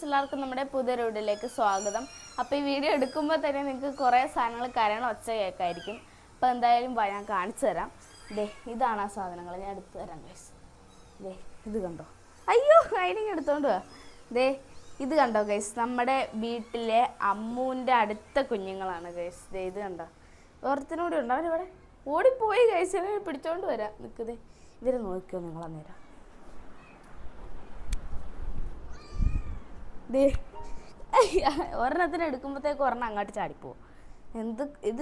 എല്ലാവർക്കും നമ്മുടെ പുതിയ വീഡിയോയിലേക്ക് സ്വാഗതം. അപ്പോൾ ഈ വീഡിയോ എടുക്കുമ്പോൾ തന്നെ നിങ്ങൾക്ക് കുറേ സാധനങ്ങൾ കരയണ ഒച്ച കേൾക്കായിരിക്കും. അപ്പോൾ എന്തായാലും ഞാൻ കാണിച്ചു തരാം. ദേ ഇതാണ് ആ സാധനങ്ങൾ, ഞാൻ എടുത്തു തരാം ഗൈസ്. ദേ ഇത് കണ്ടോ, അയ്യോ അതിനിങ്ങ് എടുത്തോണ്ട് പോവാ. ദേ ഇത് കണ്ടോ ഗൈസ്, നമ്മുടെ വീട്ടിലെ അമ്മൂൻ്റെ അടുത്ത കുഞ്ഞുങ്ങളാണ് ഗൈസ്. ദേ ഇത് കണ്ടോ, ഓർത്തിനൂടെ ഉണ്ടോ അവരിവിടെ ഓടിപ്പോയി ഗൈസ്, പിടിച്ചോണ്ട് വരാം. നിൽക്കുന്നേ, ഇവരെ നോക്കിയോ നിങ്ങൾ അന്നേരം. ദേ ഒരെണ്ണത്തിന് എടുക്കുമ്പോഴത്തേക്ക് ഒരെണ്ണം അങ്ങോട്ട് ചാടിപ്പോവും.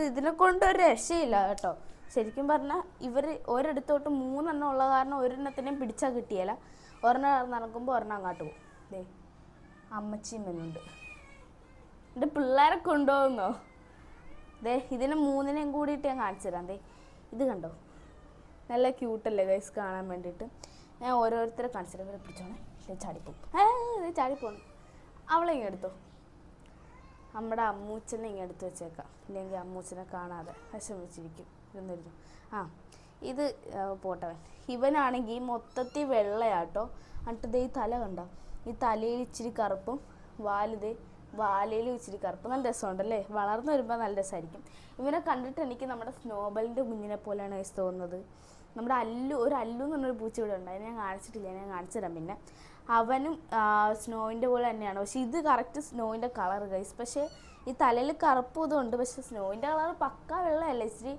ഇതിനെ കൊണ്ട് ഒരു രക്ഷയില്ല കേട്ടോ. ശരിക്കും പറഞ്ഞാൽ ഇവർ ഒരിടത്തോട്ട് 3 എണ്ണം ഉള്ള കാരണം ഒരെണ്ണത്തിനെയും പിടിച്ചാൽ കിട്ടിയല്ല. ഒരെണ്ണം നടക്കുമ്പോൾ ഒരെണ്ണം അങ്ങോട്ട് പോകും. ദേ അമ്മച്ചിയും വരുന്നുണ്ട്. എൻ്റെ പിള്ളേരെ കൊണ്ടുപോകുന്നോ? ദേ ഇതിനെ 3നെയും കൂടിയിട്ട് ഞാൻ കാണിച്ചു തരാം. ദേ ഇത് കണ്ടോ, നല്ല ക്യൂട്ടല്ലേ ഗൈസ് കാണാൻ വേണ്ടിയിട്ട്. ഞാൻ ഓരോരുത്തരെ കാണിച്ചു തരാം. ഇവരെ പിടിച്ചോണേ, ചാടിപ്പോവും. ചാടിപ്പോണം. അവളെ ഇങ്ങനെ എടുത്തോ, നമ്മുടെ അമ്മൂച്ചനെ ഇങ്ങനെ എടുത്ത് വെച്ചേക്കാം. ഇല്ലെങ്കിൽ അമ്മൂച്ചനെ കാണാതെ വിഷമിച്ചിരിക്കും. ഇതൊന്നിരുന്നു. ഇത് പോട്ടവൻ. ഇവനാണെങ്കിൽ മൊത്തത്തിൽ വെള്ളയാട്ടോ. എന്നിട്ട് ദേ ഈ തല കണ്ടോ, ഈ തലയിൽ ഇച്ചിരി കറുപ്പും വാലയിലും ഇച്ചിരി കറുപ്പും. നല്ല രസമുണ്ടല്ലേ, വളർന്നു വരുമ്പോൾ നല്ല രസമായിരിക്കും. ഇവനെ കണ്ടിട്ട് എനിക്ക് നമ്മുടെ സ്നോബലിൻ്റെ കുഞ്ഞിനെ പോലെയാണ് തോന്നുന്നത്. നമ്മുടെ ഒരു അല്ലു എന്ന് പറഞ്ഞൊരു പൂച്ച ഇവിടെ ഉണ്ട്, അതിനെ ഞാൻ കാണിച്ചിട്ടില്ല, ഞാൻ കാണിച്ചു തരാം. പിന്നെ അവനും സ്നോവിൻ്റെ പോലെ തന്നെയാണ്, പക്ഷേ ഇത് കറക്റ്റ് സ്നോവിൻ്റെ കളർ ഗൈസ്. പക്ഷേ ഈ തലയിൽ കറുപ്പും ഇതുണ്ട്, പക്ഷേ സ്നോവിൻ്റെ കളർ പക്ക വെള്ളമല്ല. ഇച്ചിരി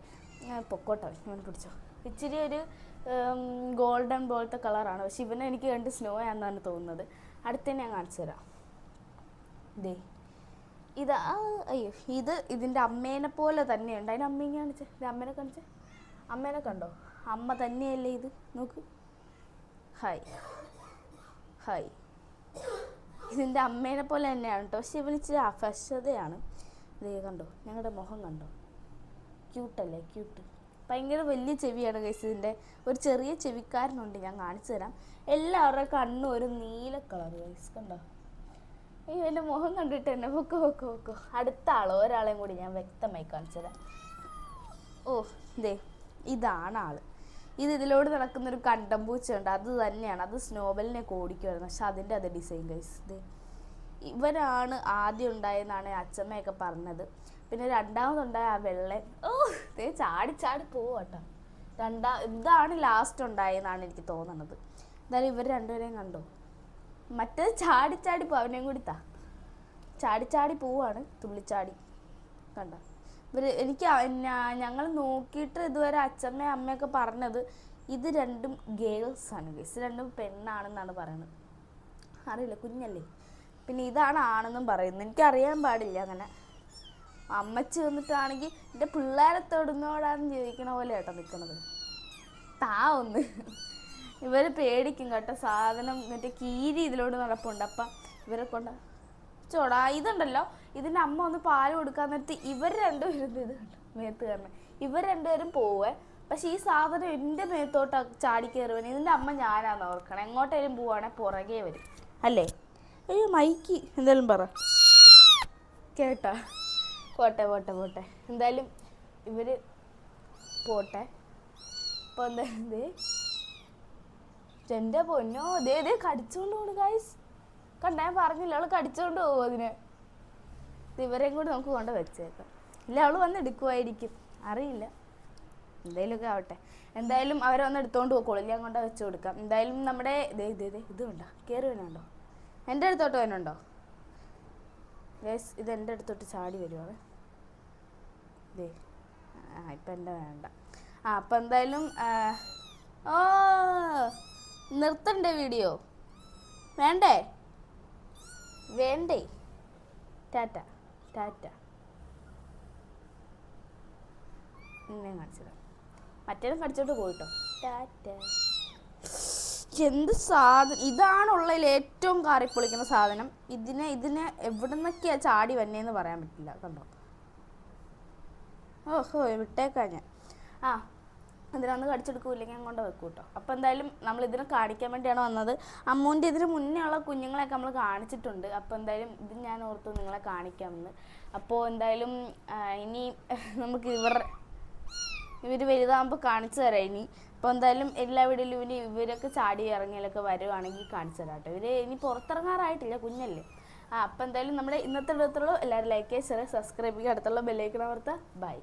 പൊക്കോട്ടോ, ഇവൻ പിടിച്ചോ, ഇച്ചിരി ഒരു ഗോൾഡൻ പോലത്തെ കളറാണ്. പക്ഷെ ഇവനെ എനിക്ക് കണ്ട് സ്നോ ആണെന്നാണ് തോന്നുന്നത്. അടുത്തന്നെ ഞാൻ കാണിച്ചു തരാം. ദേ ഇത് ഇതിൻ്റെ അമ്മേനെ പോലെ തന്നെയുണ്ട്. അതിൻ്റെ അമ്മയെ കാണിച്ചേ, ഇത് അമ്മേനെ കാണിച്ചേ, അമ്മേനെ കണ്ടോ, അമ്മ തന്നെയല്ലേ ഇത്, നോക്ക്. ഹായ് ഇതിൻ്റെ അമ്മേനെ പോലെ തന്നെയാണ് കേട്ടോ. പക്ഷെ ഇവന് ഇച്ചിരി അഫശതയാണ്. ഇത് കണ്ടോ, ഞങ്ങളുടെ മുഖം കണ്ടോ, ക്യൂട്ടല്ലേ, ക്യൂട്ട്. ഭയങ്കര വലിയ ചെവിയാണ് ഗൈസ് ഇതിൻ്റെ. ഒരു ചെറിയ ചെവിക്കാരനുണ്ട്, ഞാൻ കാണിച്ചു തരാം. എല്ലാവരുടെ കണ്ണും ഒരു നീല കളർ ഗൈസ് കണ്ടോ. അയ്യോ എൻ്റെ മുഖം കണ്ടിട്ട് തന്നെ പൊക്കോ. അടുത്ത ഒരാളെയും കൂടി ഞാൻ വ്യക്തമായി കാണിച്ചു തരാം. ദേ ഇതാണ് ആള്. ഇതിലോട് നടക്കുന്നൊരു കണ്ടംപൂച്ചയുണ്ട്, അത് തന്നെയാണ്. അത് സ്നോബലിനെ ഓടിക്കുമായിരുന്നു, പക്ഷെ അതിൻ്റെ അത് ഡിസൈൻ ഗൈസ്. ഇത് ഇവരാണ് ആദ്യം ഉണ്ടായെന്നാണ് അച്ഛമ്മയൊക്കെ പറഞ്ഞത്. പിന്നെ രണ്ടാമതുണ്ടായ ആ വെള്ളൻ ചാടി പോവാട്ടോ. ഇതാണ് ലാസ്റ്റ് ഉണ്ടായെന്നാണ് എനിക്ക് തോന്നുന്നത്. എന്തായാലും ഇവർ രണ്ടുപേരെയും കണ്ടോ, മറ്റേത് ചാടി പോ, അവനെയും കൂടി ചാടി പോവാണ്, തുള്ളിച്ചാടി കണ്ടോ. എനിക്ക് ഞങ്ങൾ നോക്കിയിട്ട് ഇതുവരെ അച്ഛമ്മയും അമ്മയൊക്കെ പറഞ്ഞത് ഇത് രണ്ടും ഗേൾസാണ് ഗൈസ്, രണ്ടും പെണ്ണാണെന്നാണ് പറയുന്നത്. അറിയില്ല, കുഞ്ഞല്ലേ. പിന്നെ ഇതാണ് ആണെന്നും പറയുന്നത്, എനിക്കറിയാൻ പാടില്ല. അങ്ങനെ അമ്മച്ചി വന്നിട്ടാണെങ്കിൽ എൻ്റെ പിള്ളേരെ തൊടുന്നോടാന്ന് ചോദിക്കണ പോലെ കേട്ടോ നിൽക്കുന്നത്. ഒന്ന് ഇവർ പേടിക്കും കേട്ടോ. സാധനം മറ്റേ കീരി ഇതിലോട്ട് നടപ്പുണ്ട്. അപ്പം ഇവരെ കൊണ്ട് ഇതുണ്ടല്ലോ, ഇതിൻ്റെ അമ്മ ഒന്ന് പാല് കൊടുക്കാൻ നേരത്ത് ഇവർ രണ്ടുപേരും ഇത് കണ്ടോ മേത്ത് കയറണം. ഇവർ രണ്ടുപേരും പോവേ, പക്ഷെ ഈ സാധനം എൻ്റെ മേത്തോട്ട് ചാടി കയറുവൻ. ഇതിൻ്റെ അമ്മ ഞാനാന്ന് ഓർക്കണം. എങ്ങോട്ടേലും പോവാണെങ്കിൽ പുറകെ വരും അല്ലേ. മൈക്ക് എന്തായാലും പറ കേട്ടോ. പോട്ടെ എന്തായാലും ഇവർ പോട്ടെ. അപ്പോൾ എന്താ എൻ്റെ പൊന്നോ, ദേ കടിച്ചുകൊണ്ട് പോണു ഗൈസ്. കണ്ടാ, ഞാൻ പറഞ്ഞില്ല അവൾ കടിച്ചോണ്ട് പോകും അതിനെ. ഇവരെയും കൂടി നമുക്ക് കൊണ്ട് വെച്ചേക്കാം. ഇല്ല അവൾ വന്ന് എടുക്കുമായിരിക്കും, അറിയില്ല. എന്തായാലും ആവട്ടെ. എന്തായാലും അവരെ വന്ന് എടുത്തോണ്ട് പോയിക്കോളൂ, ഞാൻ കൊണ്ട് വെച്ച് കൊടുക്കാം. എന്തായാലും നമ്മുടെ ഇത് കണ്ടോ, കയറി വേണുണ്ടോ, എൻ്റെ അടുത്തോട്ട് വേണുണ്ടോ ഗൈസ്. ഇത് എൻ്റെ അടുത്തോട്ട് ചാടി വരുവാണ്. ഇപ്പം എൻ്റെ വേണ്ട. അപ്പം എന്തായാലും നിർത്തണ്ടേ വീഡിയോ? വേണ്ടേ ടാറ്റ ഇങ്ങനെ കാണിച്ചത്. മറ്റേതും കടിച്ചോട്ട് പോയിട്ടോ. ടാറ്റ. എന്ത് സാധനം ഇതാണുള്ളതിൽ ഏറ്റവും കാറിപ്പൊളിക്കുന്ന സാധനം. ഇതിനെ എവിടെ നിന്നൊക്കെയാ ചാടി വന്നേന്ന് പറയാൻ പറ്റില്ല. കണ്ടോ, വിട്ടേക്കാം ഞാൻ. അതിനൊന്ന് കടിച്ചെടുക്കൂല്ലെങ്കിൽ ഞാൻ കൊണ്ട് വെക്കും കേട്ടോ. അപ്പോൾ എന്തായാലും നമ്മൾ ഇതിനെ കാണിക്കാൻ വേണ്ടിയാണ് വന്നത്. അമ്മൂൻ്റെ ഇതിന് മുന്നേ ഉള്ള കുഞ്ഞുങ്ങളെയൊക്കെ നമ്മൾ കാണിച്ചിട്ടുണ്ട്. അപ്പോൾ എന്തായാലും ഇത് ഞാൻ ഓർത്തു നിങ്ങളെ കാണിക്കാമെന്ന്. അപ്പോൾ എന്തായാലും ഇനി നമുക്ക് ഇവർ വലുതാകുമ്പോൾ കാണിച്ചു തരാം ഇനി. അപ്പോൾ എന്തായാലും എല്ലാ വീഡിയോയിലും ഇവരൊക്കെ ചാടി ഇറങ്ങിയാലൊക്കെ വരുവാണെങ്കിൽ കാണിച്ചു തരാം കേട്ടോ. ഇവർ ഇനി പുറത്തിറങ്ങാറായിട്ടില്ല, കുഞ്ഞല്ലേ. അപ്പം എന്തായാലും നമ്മുടെ ഇന്നത്തെ ഇടത്തുള്ളൂ. എല്ലാവരും ലൈക്ക് ചെയ്യുക, ഷെയർ, സബ്സ്ക്രൈബ് ചെയ്യുക, അടുത്തുള്ള ബെല്ലൈക്കൺ അമർത്തുക. ബൈ.